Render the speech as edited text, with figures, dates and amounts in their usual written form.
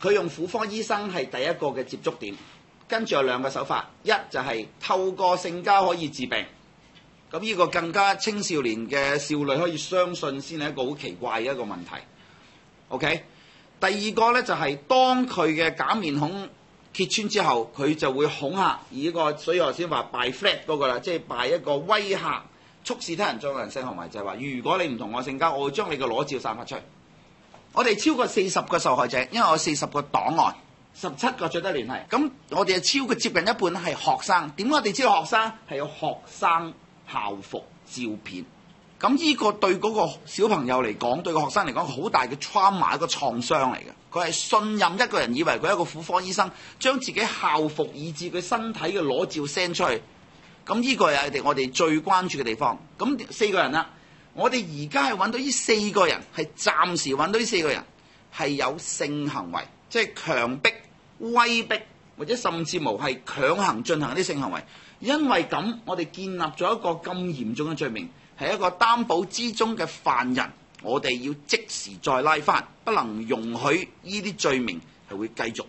佢用婦科醫生係第一個嘅接觸點，跟住有兩個手法，一就係透過性交可以治病，咁呢個更加青少年嘅少女可以相信先係一個好奇怪嘅一個問題。OK， 第二個咧就係當佢嘅假面孔揭穿之後，佢就會恐嚇，而呢個所以我先話拜 flat 嗰個啦，即係拜一個威嚇，促使他人進行性行為，就係話如果你唔同我性交，我會將你嘅裸照散發出去。我哋超過40個受害者，因為我40個檔案，17個取得聯繫。咁我哋超過接近一半係學生。點解我哋知道學生係有學生校服照片？咁呢個對嗰個小朋友嚟講，對個學生嚟講，好大嘅 trauma，一個創傷嚟嘅。佢係信任一個人，以為佢係一個婦科醫生，將自己校服以至佢身體嘅裸照 send 出去。咁呢個係我哋最關注嘅地方。咁4個人啦。我哋而家係揾到呢4個人，係暫時揾到呢4個人係有性行為，即係強迫、威逼或者甚至無係強行進行啲性行為。因為咁，我哋建立咗一個咁嚴重嘅罪名，係一個擔保之中嘅犯人，我哋要即時再拉返，不能容許呢啲罪名係會繼續。